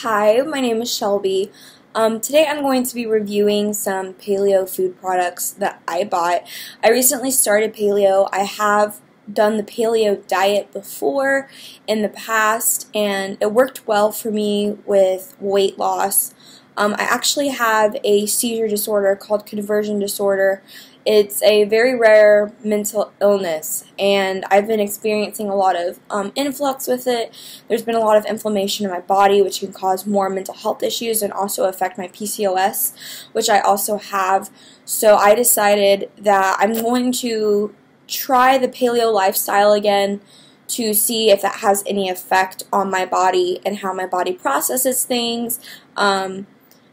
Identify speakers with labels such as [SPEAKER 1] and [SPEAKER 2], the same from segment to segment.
[SPEAKER 1] Hi, my name is Shelby. Today I'm going to be reviewing some paleo food products that I bought. I recently started paleo. I have done the paleo diet before in the past, and it worked well for me with weight loss. I actually have a seizure disorder called conversion disorder. It's a very rare mental illness, and I've been experiencing a lot of influx with it. There's been a lot of inflammation in my body, which can cause more mental health issues and also affect my PCOS, which I also have. So I decided that I'm going to try the paleo lifestyle again to see if that has any effect on my body and how my body processes things.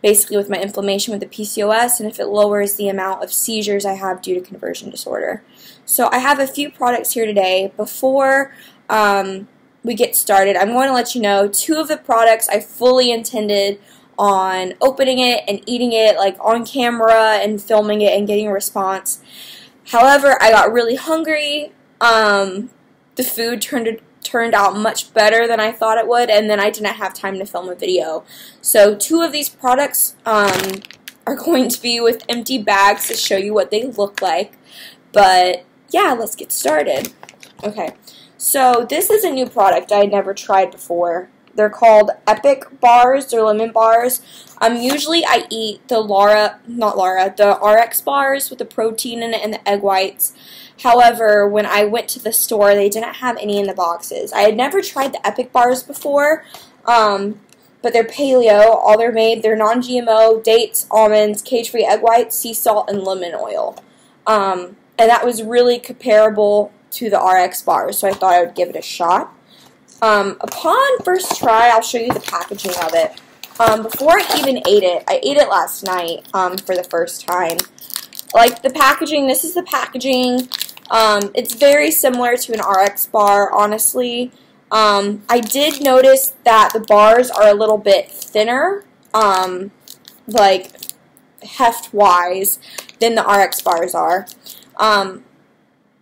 [SPEAKER 1] Basically with my inflammation with the PCOS, and if it lowers the amount of seizures I have due to conversion disorder. So I have a few products here today. Before we get started, I'm going to let you know 2 of the products I fully intended on opening it and eating it like on camera and filming it and getting a response. However, I got really hungry. The food turned out much better than I thought it would, and then I didn't have time to film a video. So 2 of these products are going to be with empty bags to show you what they look like. But yeah, let's get started. Okay, so this is a new product I had never tried before. They're called Epic bars. They're lemon bars. Usually I eat the the RX bars with the protein in it and the egg whites. However, when I went to the store, they didn't have any in the boxes. I had never tried the Epic bars before, but they're paleo. All they're made, they're non-GMO, dates, almonds, cage-free egg whites, sea salt, and lemon oil. And that was really comparable to the RX bars, so I thought I would give it a shot. Upon first try, I'll show you the packaging of it. Before I even ate it, I ate it last night for the first time. Like the packaging, this is the packaging. It's very similar to an RX bar, honestly. I did notice that the bars are a little bit thinner, like heft-wise, than the RX bars are.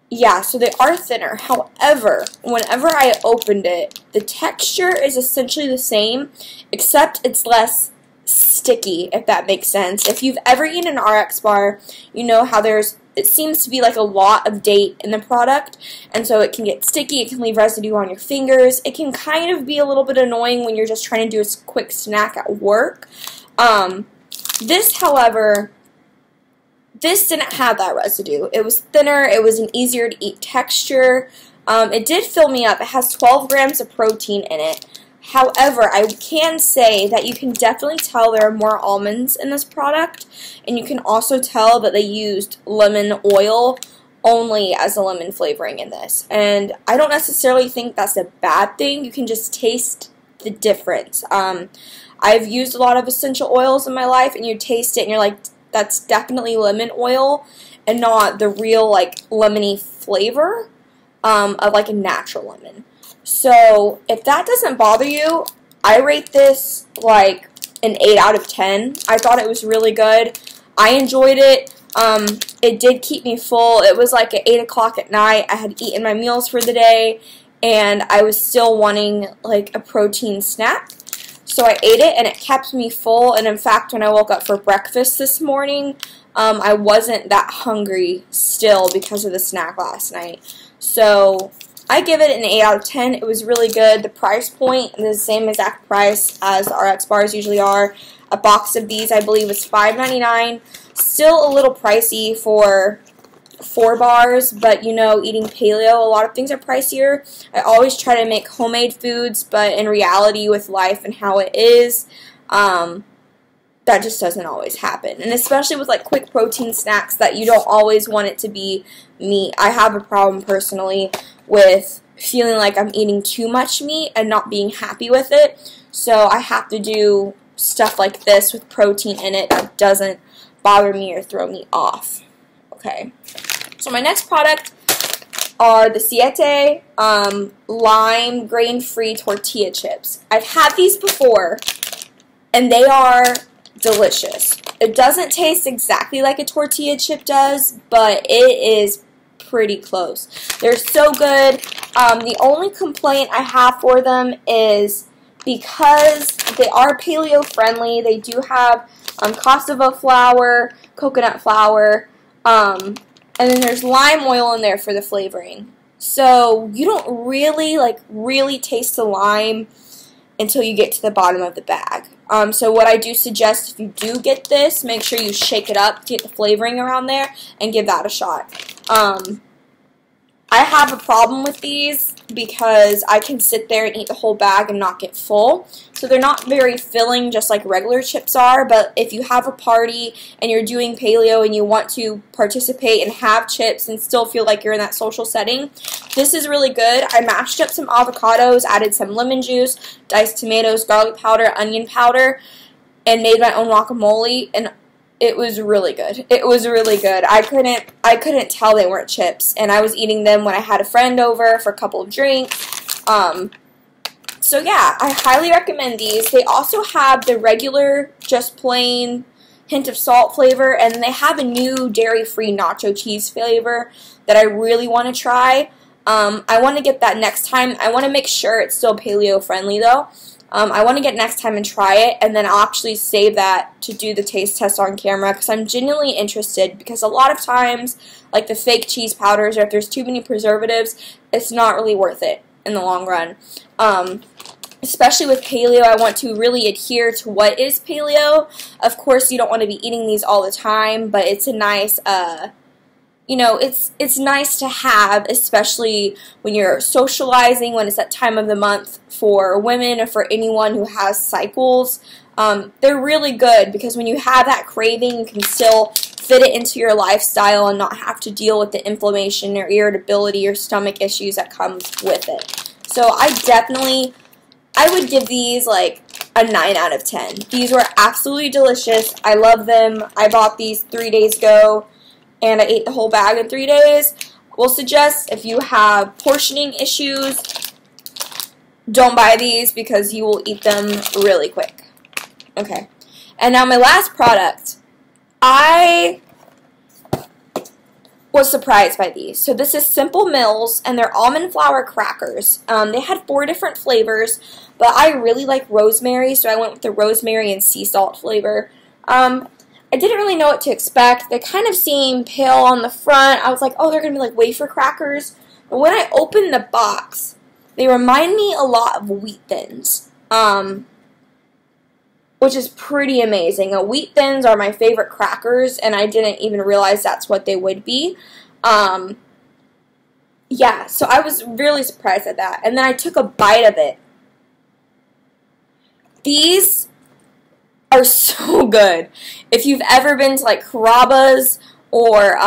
[SPEAKER 1] Yeah, so they are thinner. However, whenever I opened it, the texture is essentially the same, except it's less sticky, if that makes sense. If you've ever eaten an RX bar, you know how it seems to be like a lot of date in the product, and so it can get sticky, it can leave residue on your fingers. It can kind of be a little bit annoying when you're just trying to do a quick snack at work. This, however, this didn't have that residue. It was thinner, it was an easier to eat texture. It did fill me up. It has 12 grams of protein in it. However, I can say that you can definitely tell there are more almonds in this product, and you can also tell that they used lemon oil only as a lemon flavoring in this. And I don't necessarily think that's a bad thing. You can just taste the difference. I've used a lot of essential oils in my life, and you taste it and you're like, that's definitely lemon oil and not the real like lemony flavor of like a natural lemon. So if that doesn't bother you, I rate this like an 8 out of 10. I thought it was really good. I enjoyed it. It did keep me full. It was like at 8 o'clock at night. I had eaten my meals for the day, and I was still wanting like a protein snack. So I ate it, and it kept me full. And in fact, when I woke up for breakfast this morning, I wasn't that hungry still because of the snack last night. So I give it an 8 out of 10. It was really good. The price point is the same exact price as RX bars usually are. A box of these, I believe, was $5.99. Still a little pricey for 4 bars, but you know, eating paleo, a lot of things are pricier. I always try to make homemade foods, but in reality with life and how it is, that just doesn't always happen. And especially with like quick protein snacks that you don't always want it to be meat. I have a problem personally with feeling like I'm eating too much meat and not being happy with it. So I have to do stuff like this with protein in it that doesn't bother me or throw me off. Okay, so my next product are the Siete lime grain-free tortilla chips. I've had these before, and they are delicious. It doesn't taste exactly like a tortilla chip does, but it is pretty close. They're so good. The only complaint I have for them is because they are paleo friendly. They do have cassava flour, coconut flour, and then there's lime oil in there for the flavoring. So you don't really taste the lime until you get to the bottom of the bag. So what I do suggest, if you do get this, make sure you shake it up to get the flavoring around there and give that a shot. I have a problem with these because I can sit there and eat the whole bag and not get full. So they're not very filling, just like regular chips are, but if you have a party and you're doing paleo and you want to participate and have chips and still feel like you're in that social setting, this is really good. I mashed up some avocados, added some lemon juice, diced tomatoes, garlic powder, onion powder, and made my own guacamole, and it was really good. It was really good. I couldn't tell they weren't chips, and I was eating them when I had a friend over for a couple of drinks. So yeah, I highly recommend these. They also have the regular, just plain hint of salt flavor, and then they have a new dairy-free nacho cheese flavor that I really want to try. I want to get that next time. I want to make sure it's still paleo friendly though. I want to get next time and try it, and then I'll actually save that to do the taste test on camera because I'm genuinely interested, because a lot of times, like the fake cheese powders, or if there's too many preservatives, it's not really worth it in the long run. Especially with paleo, I want to really adhere to what is paleo. Of course, you don't want to be eating these all the time, but it's a nice, you know, it's nice to have, especially when you're socializing, when it's that time of the month for women or for anyone who has cycles. They're really good because when you have that craving, you can still fit it into your lifestyle and not have to deal with the inflammation or irritability or stomach issues that comes with it. So I would give these like a 9 out of 10. These were absolutely delicious. I love them. I bought these 3 days ago, and I ate the whole bag in 3 days. We'll suggest if you have portioning issues, don't buy these because you will eat them really quick. Okay. And now my last product. I was surprised by these. So this is Simple Mills, and they're almond flour crackers. They had 4 different flavors, but I really like rosemary, so I went with the rosemary and sea salt flavor. I didn't really know what to expect. They kind of seemed pale on the front. I was like, oh, they're going to be like wafer crackers. But when I opened the box, they remind me a lot of Wheat Thins, which is pretty amazing. Wheat Thins are my favorite crackers, and I didn't even realize that's what they would be. Yeah, so I was really surprised at that. And then I took a bite of it. These are so good. If you've ever been to like Carrabba's or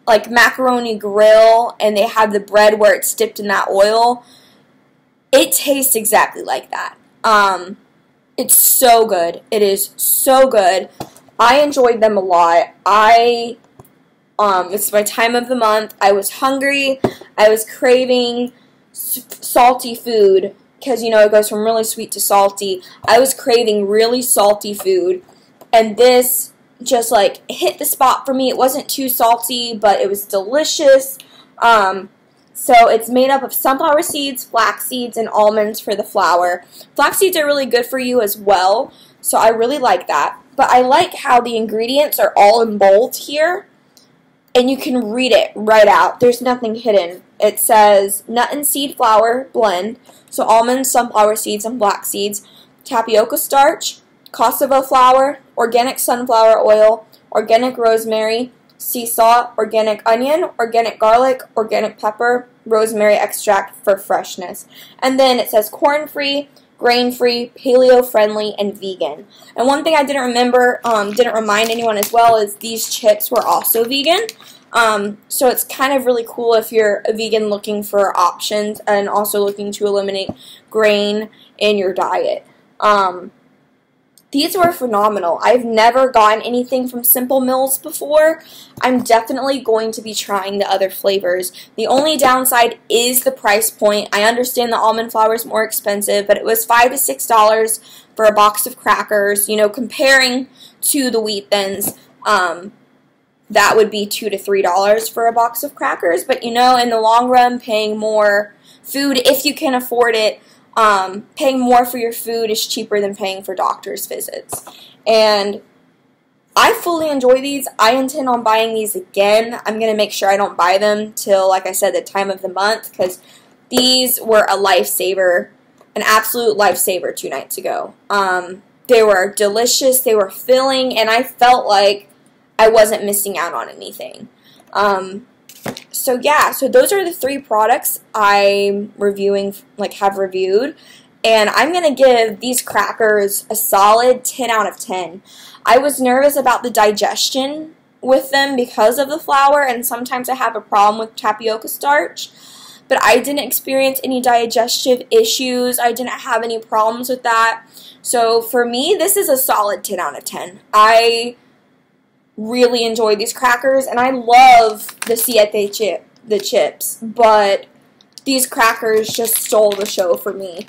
[SPEAKER 1] like Macaroni Grill and they have the bread where it's dipped in that oil, it tastes exactly like that. It's so good. It is so good. I enjoyed them a lot. It's my time of the month. I was hungry. I was craving salty food, because, you know, it goes from really sweet to salty. I was craving really salty food, and this just, like, hit the spot for me. It wasn't too salty, but it was delicious. So it's made up of sunflower seeds, flax seeds, and almonds for the flour. Flax seeds are really good for you as well, so I really like that. But I like how the ingredients are all in bold here, and you can read it right out. There's nothing hidden. It says nut and seed flour blend, so almonds, sunflower seeds, and flax seeds, tapioca starch, cassava flour, organic sunflower oil, organic rosemary, sea salt, organic onion, organic garlic, organic pepper, rosemary extract for freshness. And then it says corn-free, grain-free, paleo-friendly, and vegan. And one thing I didn't remind anyone as well, is these chips were also vegan. So it's kind of really cool if you're a vegan looking for options and also looking to eliminate grain in your diet. These were phenomenal. I've never gotten anything from Simple Mills before. I'm definitely going to be trying the other flavors. The only downside is the price point. I understand the almond flour is more expensive, but it was $5 to $6 for a box of crackers. You know, comparing to the Wheat Thins, that would be $2 to $3 for a box of crackers. But, you know, in the long run, paying more food, if you can afford it, paying more for your food is cheaper than paying for doctor's visits. And I fully enjoy these. I intend on buying these again. I'm going to make sure I don't buy them till, like I said, the time of the month, because these were a lifesaver, an absolute lifesaver 2 nights ago. They were delicious, they were filling, and I felt like I wasn't missing out on anything. So yeah, so those are the 3 products I'm reviewing, have reviewed, and I'm going to give these crackers a solid 10 out of 10. I was nervous about the digestion with them because of the flour, and sometimes I have a problem with tapioca starch, but I didn't experience any digestive issues. I didn't have any problems with that. So for me, this is a solid 10 out of 10. I really enjoy these crackers, and I love the Siete chips, but these crackers just stole the show for me.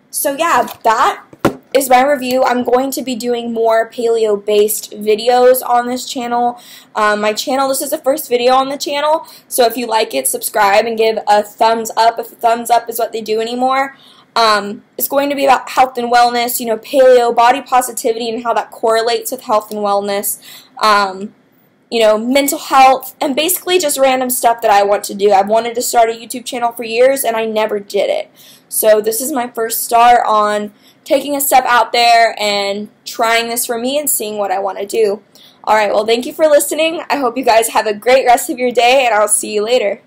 [SPEAKER 1] So yeah, that is my review. I'm going to be doing more paleo-based videos on this channel. This is the first video on the channel, so if you like it, subscribe and give a thumbs up if a thumbs up is what they do anymore. It's going to be about health and wellness, paleo, body positivity, and how that correlates with health and wellness, mental health, and basically just random stuff that I want to do. I've wanted to start a YouTube channel for years, and I never did it. So this is my first start on taking a step out there and trying this for me and seeing what I want to do. Alright, well, thank you for listening. I hope you guys have a great rest of your day, and I'll see you later.